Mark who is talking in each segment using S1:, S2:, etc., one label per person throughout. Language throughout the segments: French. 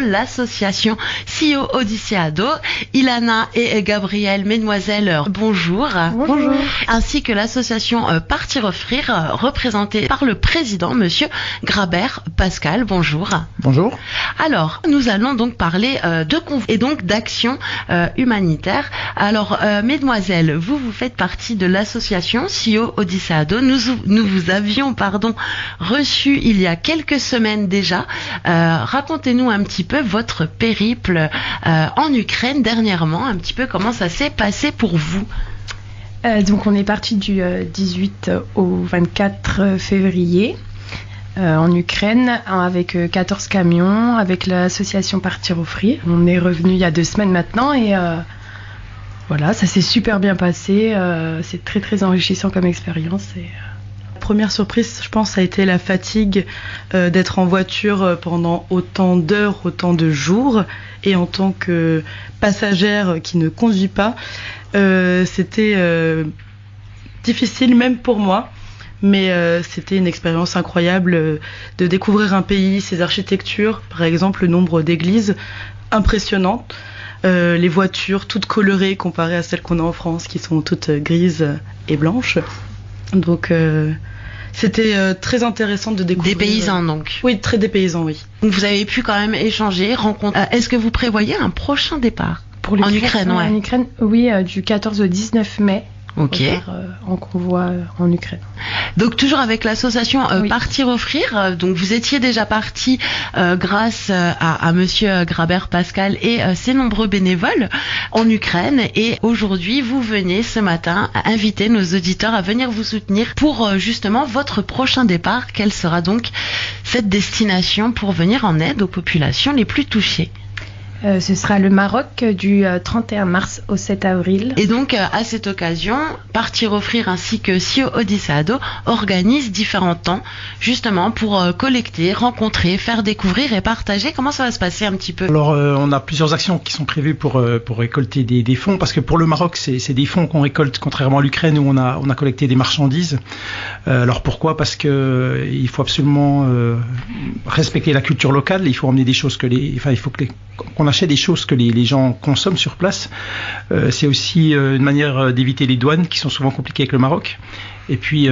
S1: L'association CEO Odyssée Ado, Ilana et Gabriel, mesdemoiselles, bonjour.
S2: Bonjour.
S1: Ainsi que l'association Partir Offrir, représentée par le président, monsieur Grabert Pascal, bonjour.
S2: Bonjour.
S1: Alors, nous allons donc parler de et donc d'actions humanitaires. Alors, mesdemoiselles, vous faites partie de l'association CEO Odyssée Ado. Nous vous avions, reçu il y a quelques semaines déjà. Racontez-nous un petit peu votre périple en Ukraine dernièrement, un petit peu comment ça s'est passé pour vous.
S3: Donc on est parti du 18 au 24 février en Ukraine avec 14 camions, avec l'association Partir Offrir. On est revenu il y a 2 semaines maintenant et voilà, ça s'est super bien passé. C'est très très enrichissant comme expérience.
S4: Première surprise, je pense, ça a été la fatigue d'être en voiture pendant autant d'heures, autant de jours, et en tant que passagère qui ne conduit pas, c'était difficile même pour moi, mais c'était une expérience incroyable de découvrir un pays, ses architectures, par exemple le nombre d'églises impressionnant, les voitures toutes colorées comparées à celles qu'on a en France qui sont toutes grises et blanches. Donc c'était très intéressant de découvrir.
S1: Des paysans donc.
S4: Oui, très des paysans, oui.
S1: Donc vous avez pu quand même échanger, rencontrer. Est-ce que vous prévoyez un prochain départ
S3: pour
S1: en Ukraine,
S3: En Ukraine, oui, du 14 au 19 mai.
S1: Ok.
S3: En convoi en Ukraine.
S1: Donc toujours avec l'association Partir Offrir. Donc vous étiez déjà parti grâce à monsieur Grabert Pascal et ses nombreux bénévoles en Ukraine. Et aujourd'hui, vous venez ce matin inviter nos auditeurs à venir vous soutenir pour justement votre prochain départ. Quelle sera donc cette destination pour venir en aide aux populations les plus touchées?
S3: Ce sera le Maroc du 31 mars au 7 avril.
S1: Et donc, à cette occasion, Partir Offrir ainsi que CEO Odyssée Ado organisent différents temps, justement, pour collecter, rencontrer, faire découvrir et partager. Comment ça va se passer un petit peu?
S2: Alors, on a plusieurs actions qui sont prévues pour récolter des fonds, parce que pour le Maroc, c'est des fonds qu'on récolte, contrairement à l'Ukraine où on a collecté des marchandises. Alors pourquoi? Parce que il faut absolument respecter la culture locale. Il faut emmener des choses il faut qu'on achète des choses que les gens consomment sur place. C'est aussi une manière d'éviter les douanes qui sont souvent compliquées avec le Maroc. Et puis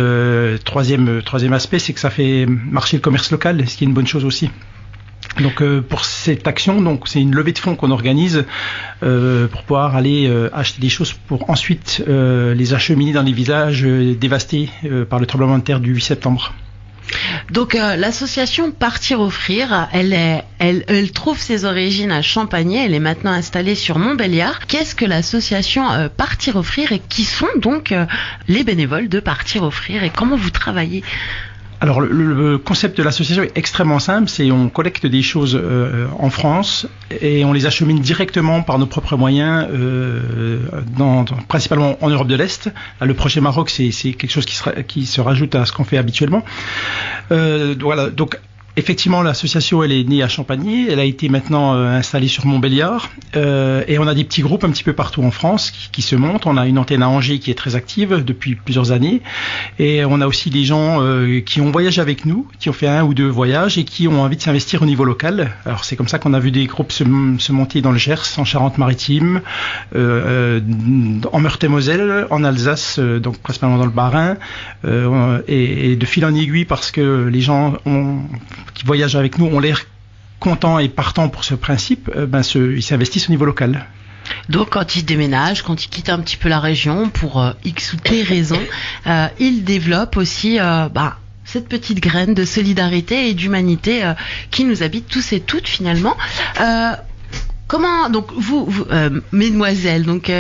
S2: troisième aspect, c'est que ça fait marcher le commerce local, ce qui est une bonne chose aussi. Donc pour cette action, donc c'est une levée de fonds qu'on organise pour pouvoir aller acheter des choses pour ensuite les acheminer dans les villages dévastés par le tremblement de terre du 8 septembre.
S1: Donc l'association Partir Offrir, elle trouve ses origines à Champagné, elle est maintenant installée sur Montbéliard. Qu'est-ce que l'association Partir Offrir et qui sont donc les bénévoles de Partir Offrir et comment vous travaillez?
S2: Alors le concept de l'association est extrêmement simple, c'est on collecte des choses en France et on les achemine directement par nos propres moyens, principalement en Europe de l'Est. Là, le projet Maroc, c'est quelque chose qui se rajoute à ce qu'on fait habituellement. Voilà, donc effectivement, l'association, elle est née à Champagné, elle a été maintenant installée sur Montbéliard, et on a des petits groupes un petit peu partout en France qui se montent. On a une antenne à Angers qui est très active depuis plusieurs années, et on a aussi des gens qui ont voyagé avec nous, qui ont fait 1 ou 2 voyages et qui ont envie de s'investir au niveau local. Alors c'est comme ça qu'on a vu des groupes se monter dans le Gers, en Charente-Maritime, en Meurthe-et-Moselle, en Alsace, donc principalement dans le Bas-Rhin, et de fil en aiguille parce que les gens qui voyagent avec nous ont l'air contents et partants pour ce principe, ils s'investissent au niveau local.
S1: Donc quand ils déménagent, quand ils quittent un petit peu la région pour X ou T raisons, ils développent aussi cette petite graine de solidarité et d'humanité qui nous habite tous et toutes finalement. Comment donc vous mesdemoiselles, donc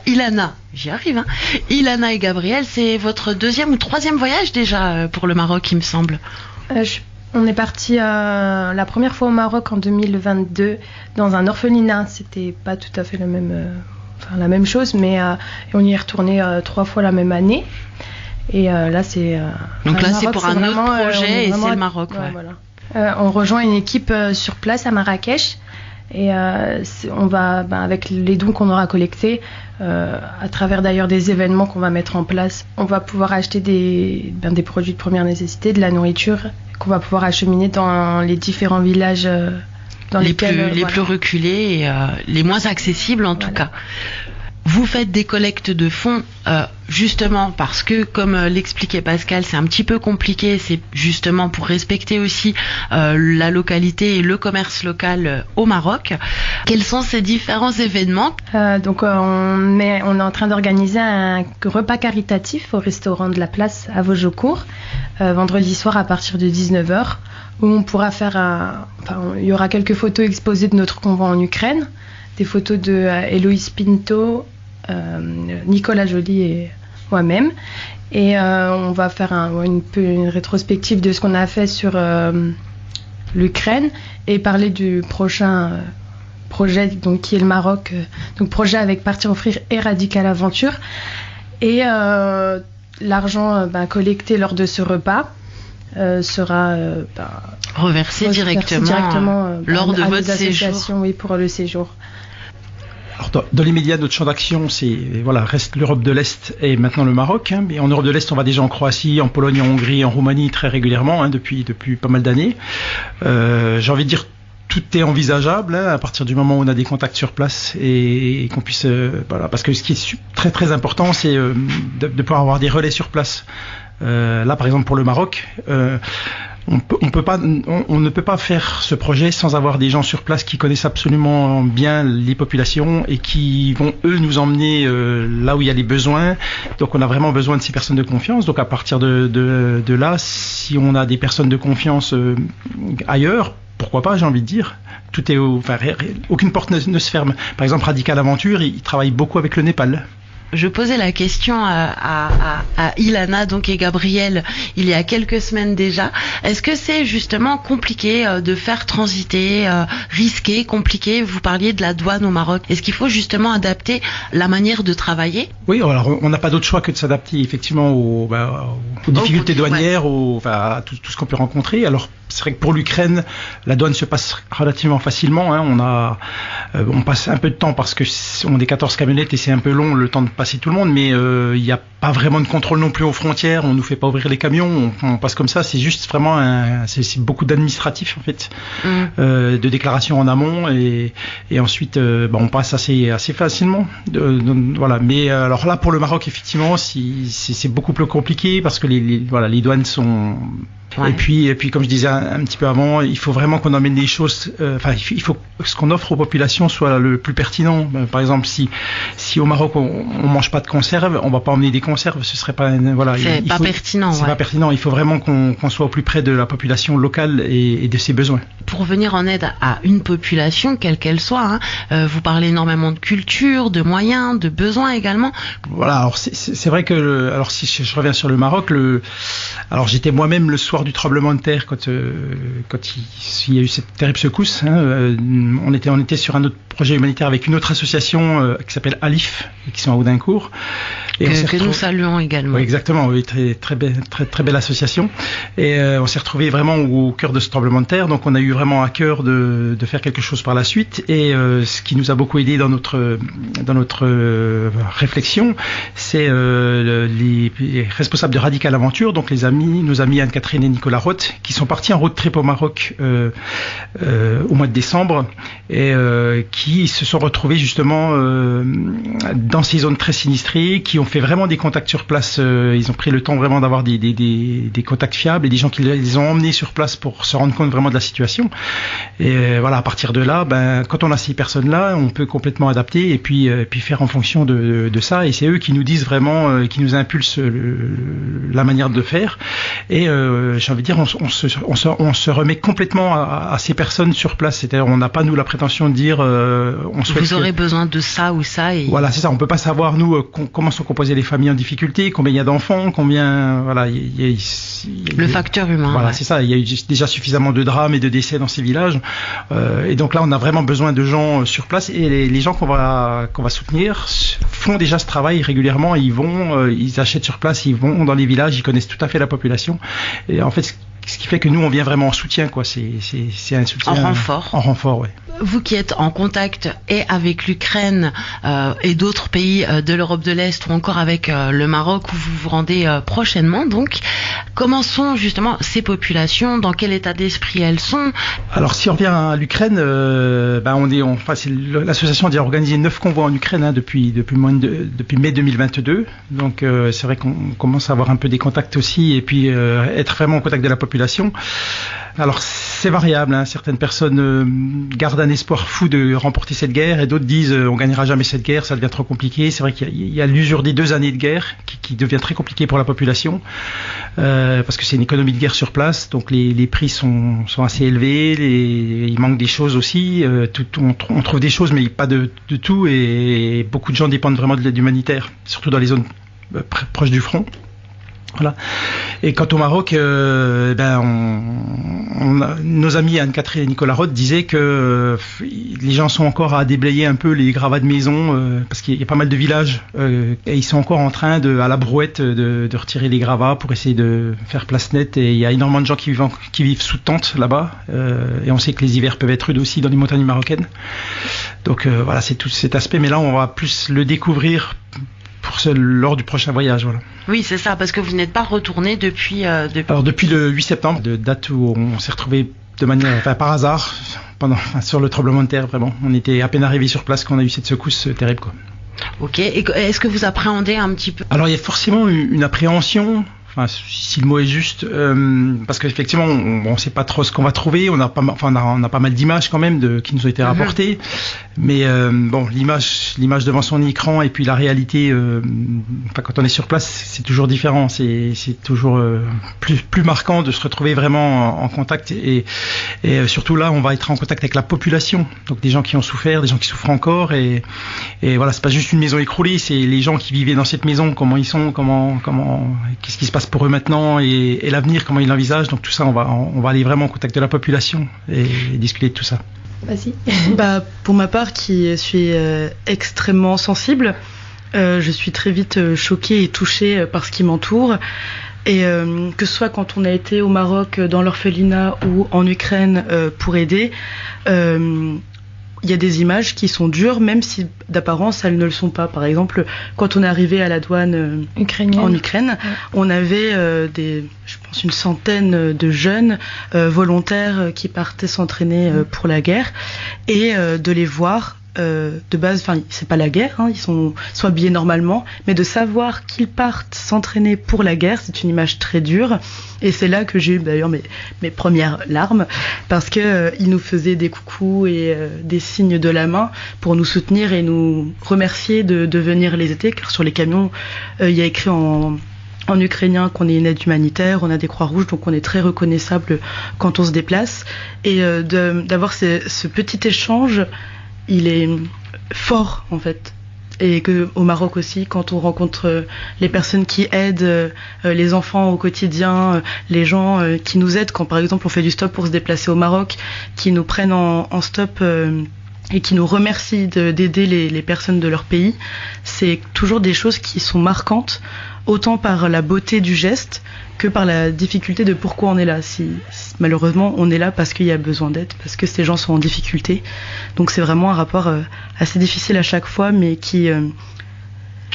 S1: Ilana, j'y arrive, Ilana et Gabriel, c'est votre 2e ou 3e voyage déjà pour le Maroc, il me semble.
S3: On est parti la première fois au Maroc en 2022 dans un orphelinat. C'était pas tout à fait la même chose, mais on y est retourné 3 fois la même année. Et là, c'est.
S1: Donc là, c'est pour un autre projet et c'est le Maroc. Ouais.
S3: Voilà. On rejoint une équipe sur place à Marrakech. Et on va, avec les dons qu'on aura collectés, à travers d'ailleurs des événements qu'on va mettre en place, on va pouvoir acheter des produits de première nécessité, de la nourriture, qu'on va pouvoir acheminer dans les différents villages
S1: les plus reculés et les moins accessibles en tout cas. Vous faites des collectes de fonds justement parce que, comme l'expliquait Pascal, c'est un petit peu compliqué. C'est justement pour respecter aussi la localité et le commerce local au Maroc. Quels sont ces différents événements ?
S3: Donc on est en train d'organiser un repas caritatif au restaurant de la place à Vaugecourt vendredi soir à partir de 19h où on pourra faire il y aura quelques photos exposées de notre convoi en Ukraine, des photos de Héloïse Pinto, Nicolas Joly et moi-même, et on va faire une rétrospective de ce qu'on a fait sur l'Ukraine et parler du prochain projet donc qui est le Maroc, donc projet avec Partir Offrir et Radical Aventure, et l'argent collecté lors de ce repas sera
S1: reversé directement lors de votre séjour.
S3: Oui, pour le séjour.
S2: Alors dans l'immédiat, notre champ d'action, reste l'Europe de l'Est et maintenant le Maroc. Mais en Europe de l'Est, on va déjà en Croatie, en Pologne, en Hongrie, en Roumanie très régulièrement depuis pas mal d'années. J'ai envie de dire, tout est envisageable à partir du moment où on a des contacts sur place et qu'on puisse parce que ce qui est très très important, c'est de pouvoir avoir des relais sur place. Là, par exemple, pour le Maroc. On ne peut pas faire ce projet sans avoir des gens sur place qui connaissent absolument bien les populations et qui vont eux nous emmener là où il y a les besoins. Donc on a vraiment besoin de ces personnes de confiance. Donc à partir de là, si on a des personnes de confiance ailleurs, pourquoi pas, j'ai envie de dire. Aucune porte ne se ferme. Par exemple, Radical Aventure, il travaille beaucoup avec le Népal.
S1: Je posais la question à Ilana et Gabriel il y a quelques semaines déjà. Est-ce que c'est justement compliqué de faire transiter, risqué, compliqué ? Vous parliez de la douane au Maroc. Est-ce qu'il faut justement adapter la manière de travailler ?
S2: Oui, alors on n'a pas d'autre choix que de s'adapter effectivement aux difficultés douanières, à tout ce qu'on peut rencontrer. Alors c'est vrai que pour l'Ukraine, la douane se passe relativement facilement. On passe un peu de temps parce que on est 14 camionnettes et c'est un peu long le temps de passer tout le monde, mais il n'y a pas vraiment de contrôle non plus aux frontières. On nous fait pas ouvrir les camions, on passe comme ça. C'est juste vraiment c'est beaucoup d'administratif en fait, de déclarations en amont et ensuite on passe assez facilement. Mais alors là pour le Maroc effectivement, c'est beaucoup plus compliqué parce que les douanes sont Ouais. Et puis, comme je disais un petit peu avant, il faut vraiment qu'on emmène des choses. Il faut que ce qu'on offre aux populations soit le plus pertinent. Par exemple, si au Maroc on mange pas de conserve, on va pas emmener des conserves. Ce serait pas
S1: C'est pas pertinent.
S2: C'est pas pertinent. Il faut vraiment qu'on soit au plus près de la population locale et de ses besoins.
S1: Pour venir en aide à une population, quelle qu'elle soit, vous parlez énormément de culture, de moyens, de besoins également.
S2: Voilà. Alors c'est vrai que alors si je reviens sur le Maroc, alors j'étais moi-même le soir du tremblement de terre quand il y a eu cette terrible secousse. On était sur un autre projet humanitaire avec une autre association qui s'appelle Alif et qui sont à Audincourt.
S1: Et que nous saluons également.
S2: Oui, exactement. Oui, très belle association. Et on s'est retrouvé vraiment au cœur de ce tremblement de terre. Donc on a eu vraiment à cœur de faire quelque chose par la suite. Et ce qui nous a beaucoup aidé dans notre réflexion, c'est les responsables de Radical Aventure, donc nos amis Anne-Catherine et Nicolas Roth, qui sont partis en road trip au Maroc au mois de décembre et qui se sont retrouvés justement dans ces zones très sinistrées, qui ont fait vraiment des contacts sur place. Ils ont pris le temps vraiment d'avoir des contacts fiables et des gens qui les ont emmenés sur place pour se rendre compte vraiment de la situation. Et voilà, à partir de là, quand on a ces personnes-là, on peut complètement adapter et puis faire en fonction de ça. Et c'est eux qui nous disent vraiment, qui nous impulsent la manière de faire. Et j'ai envie de dire, on se remet complètement à ces personnes sur place. C'est-à-dire, on n'a pas nous la prétention de dire, on souhaite.
S1: Vous aurez besoin de ça ou ça. Et...
S2: Voilà, c'est ça. On peut pas savoir nous comment sont composées les familles en difficulté, combien il y a d'enfants, combien
S1: le facteur humain.
S2: Voilà,
S1: ouais.
S2: C'est ça. Il y a eu déjà suffisamment de drames et de décès dans ces villages. Et donc là, on a vraiment besoin de gens sur place. Et les gens qu'on va soutenir font déjà ce travail régulièrement. Ils achètent sur place, ils vont dans les villages, ils connaissent tout à fait la population. Et en fait, ce qui fait que nous, on vient vraiment en soutien, quoi. C'est un soutien.
S1: En renfort.
S2: En renfort, oui.
S1: Vous qui êtes en contact et avec l'Ukraine et d'autres pays de l'Europe de l'Est ou encore avec le Maroc où vous vous rendez prochainement, donc, comment sont justement ces populations? Dans quel état d'esprit elles sont?
S2: Alors, si on revient à l'Ukraine, l'association a déjà organisé 9 convois en Ukraine depuis mai 2022. Donc, c'est vrai qu'on commence à avoir un peu des contacts aussi et puis être vraiment en contact de la population. Alors c'est variable, hein. Certaines personnes gardent un espoir fou de remporter cette guerre et d'autres disent on gagnera jamais cette guerre, ça devient trop compliqué. C'est vrai qu'il y a l'usure des 2 années de guerre qui devient très compliquée pour la population parce que c'est une économie de guerre sur place, donc les prix sont assez élevés, il manque des choses aussi, on trouve des choses mais pas de tout et beaucoup de gens dépendent vraiment de l'aide humanitaire, surtout dans les zones proches du front. Voilà. Et quant au Maroc, nos amis Anne-Catherine et Nicolas Roth disaient que les gens sont encore à déblayer un peu les gravats de maison parce qu'il y a pas mal de villages et ils sont encore en train à la brouette de retirer les gravats pour essayer de faire place nette. Et il y a énormément de gens qui vivent sous tente là-bas et on sait que les hivers peuvent être rudes aussi dans les montagnes marocaines. Donc voilà, c'est tout cet aspect. Mais là, on va plus le découvrir lors du prochain voyage, voilà.
S1: Oui, c'est ça, parce que vous n'êtes pas retourné depuis...
S2: Alors depuis le 8 septembre, de date où on s'est retrouvé de manière, par hasard, sur le tremblement de terre, vraiment. On était à peine arrivé sur place quand on a eu cette secousse terrible, quoi.
S1: Ok, et est-ce que vous appréhendez un petit peu?
S2: Alors il y a forcément une appréhension. Enfin, si le mot est juste, parce qu'effectivement, on ne sait pas trop ce qu'on va trouver. On a pas mal d'images quand même qui nous ont été rapportées. Mais l'image devant son écran et puis la réalité, quand on est sur place, c'est toujours différent. C'est toujours plus marquant de se retrouver vraiment en contact et surtout là, on va être en contact avec la population. Donc des gens qui ont souffert, des gens qui souffrent encore et voilà, c'est pas juste une maison écroulée, c'est les gens qui vivaient dans cette maison, comment ils sont, qu'est-ce qui se passe pour eux maintenant et l'avenir, comment ils l'envisagent. Donc tout ça, on va aller vraiment en contact de la population et discuter de tout ça.
S3: Vas-y.
S4: Pour ma part, qui suis extrêmement sensible, je suis très vite choquée et touchée par ce qui m'entoure. Et que ce soit quand on a été au Maroc dans l'orphelinat ou en Ukraine pour aider, il y a des images qui sont dures, même si d'apparence elles ne le sont pas. Par exemple, quand on est arrivé à la douane en Ukraine, on avait je pense une centaine de jeunes volontaires qui partaient s'entraîner pour la guerre, et de les voir de base, enfin c'est pas la guerre, hein, ils sont habillés normalement, mais de savoir qu'ils partent s'entraîner pour la guerre, c'est une image très dure. Et c'est là que j'ai eu d'ailleurs mes premières larmes, parce que ils nous faisaient des coucous et des signes de la main pour nous soutenir et nous remercier de venir les aider, car sur les camions il y a écrit en ukrainien qu'on est une aide humanitaire, on a des croix rouges, donc on est très reconnaissable quand on se déplace. Et d'avoir ce petit échange, il est fort en fait. Et que au Maroc aussi, quand on rencontre les personnes qui aident les enfants au quotidien, les gens qui nous aident quand par exemple on fait du stop pour se déplacer au Maroc, qui nous prennent en stop et qui nous remercient d'aider les personnes de leur pays, c'est toujours des choses qui sont marquantes, autant par la beauté du geste que par la difficulté de pourquoi on est là. Si malheureusement on est là parce qu'il y a besoin d'aide, parce que ces gens sont en difficulté. Donc c'est vraiment un rapport assez difficile à chaque fois, mais qui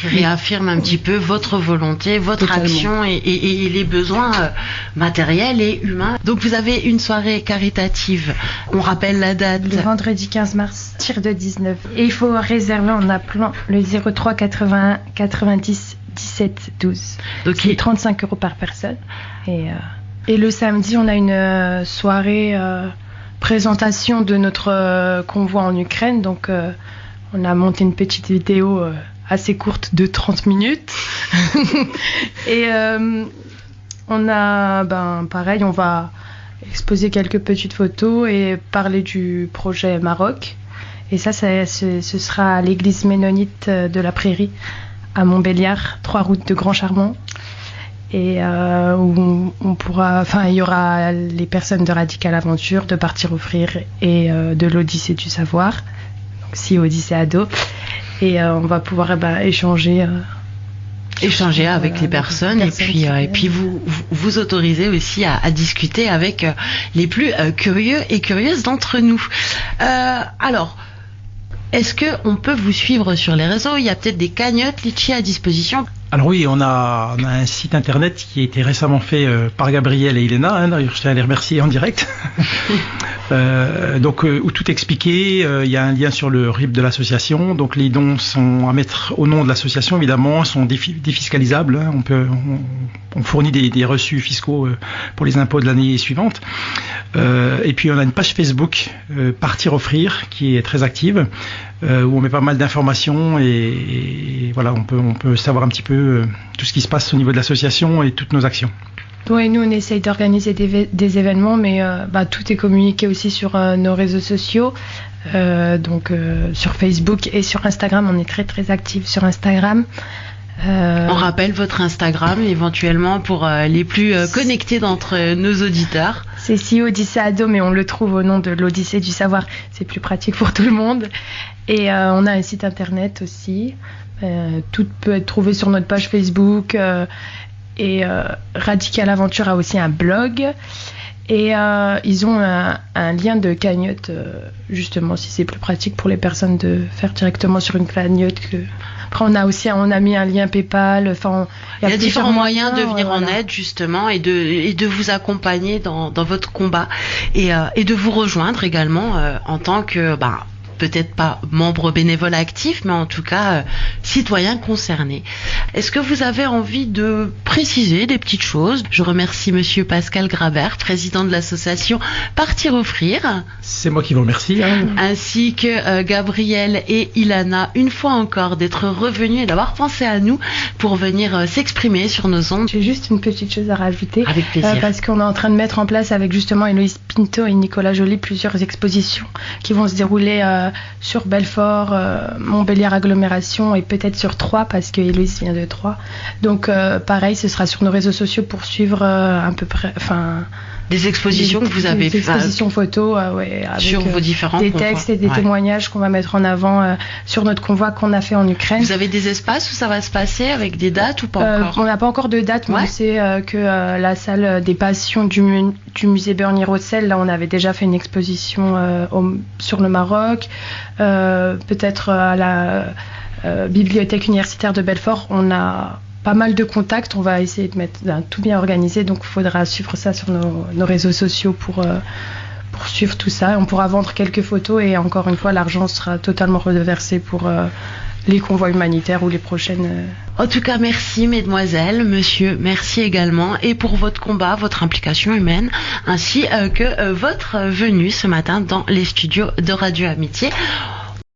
S1: réaffirme un petit peu votre volonté, votre
S4: Totalement.
S1: Action et les besoins matériels et humains. Donc vous avez une soirée caritative. On rappelle la date.
S3: Le vendredi 15 mars, tir de 19. Et il faut réserver en appelant le 03 81 90 17 12. Donc c'est 35 € par personne. Et le samedi, on a une soirée présentation de notre convoi en Ukraine. Donc on a monté une petite vidéo assez courte de 30 minutes. Et on a, pareil, on va exposer quelques petites photos et parler du projet Maroc. Et ça ce sera à l'église ménonite de la Prairie, à Montbéliard, 3 routes de Grand Charmont. Et où on pourra, il y aura les personnes de Radical Aventure, de Partir Offrir et de l'Odyssée du Savoir, donc si Odyssée Ado. Et on va pouvoir échanger
S1: échanger avec les personnes et puis vous autoriser aussi à discuter avec les plus curieux et curieuses d'entre nous. Alors, est-ce que on peut vous suivre sur les réseaux? Il y a peut-être des cagnottes Litchi à disposition.
S2: Alors oui, on a un site internet qui a été récemment fait par Gabriel et Elena, d'ailleurs je tiens à les remercier en direct, où tout est expliqué, il y a un lien sur le RIB de l'association, donc les dons sont à mettre au nom de l'association évidemment, sont défiscalisables, hein, on fournit des reçus fiscaux pour les impôts de l'année suivante, et puis on a une page Facebook, Partir Offrir, qui est très active, où on met pas mal d'informations et voilà, on peut savoir un petit peu tout ce qui se passe au niveau de l'association et toutes nos actions.
S3: Oui, nous on essaye d'organiser des événements, mais tout est communiqué aussi sur nos réseaux sociaux, sur Facebook et sur Instagram. On est très très actifs sur Instagram.
S1: On rappelle votre Instagram éventuellement pour les plus connectés d'entre nos auditeurs.
S3: C'est Si Odyssée Ado, mais on le trouve au nom de l'Odyssée du Savoir. C'est plus pratique pour tout le monde. Et on a un site internet aussi. Tout peut être trouvé sur notre page Facebook. Et Radical Aventure a aussi un blog. Et ils ont un lien de cagnotte, justement, si c'est plus pratique pour les personnes de faire directement sur une cagnotte que... Après, on a mis un lien PayPal. Enfin,
S1: il y a différents moyens de venir en aide justement et de vous accompagner dans votre combat et de vous rejoindre également en tant que peut-être pas membre bénévole actif, mais en tout cas citoyen concerné. Est-ce que vous avez envie de préciser des petites choses? Je remercie Monsieur Pascal Grabert, président de l'association Partir Offrir.
S2: C'est moi qui vous remercie.
S1: Ainsi que Gabriel et Ilana, une fois encore, d'être revenus et d'avoir pensé à nous pour venir s'exprimer sur nos ondes.
S3: J'ai juste une petite chose à rajouter.
S1: Avec plaisir.
S3: Parce qu'on est en train de mettre en place avec justement Héloïse Pinto et Nicolas Joly plusieurs expositions qui vont se dérouler sur Belfort, Montbéliard agglomération et peut-être sur Troyes parce que Héloïse vient de Troyes. Donc pareil, ce sera sur nos réseaux sociaux pour suivre à peu près,
S1: des expositions que vous avez
S3: faites. Des expositions photos, avec
S1: sur vos différents
S3: des
S1: convois.
S3: Textes et des témoignages qu'on va mettre en avant sur notre convoi qu'on a fait en Ukraine.
S1: Vous avez des espaces où ça va se passer avec des dates ou pas encore?
S3: On n'a pas encore de date, mais on sait que la salle des passions du musée Bernier-Rossel, là on avait déjà fait une exposition sur le Maroc, peut-être à la bibliothèque universitaire de Belfort, on a pas mal de contacts, on va essayer de mettre tout bien organisé, donc il faudra suivre ça sur nos réseaux sociaux pour suivre tout ça. On pourra vendre quelques photos et encore une fois l'argent sera totalement reversé pour les convois humanitaires ou les prochaines.
S1: En tout cas, merci mesdemoiselles, monsieur, merci également et pour votre combat, votre implication humaine, ainsi que votre venue ce matin dans les studios de Radio Amitié.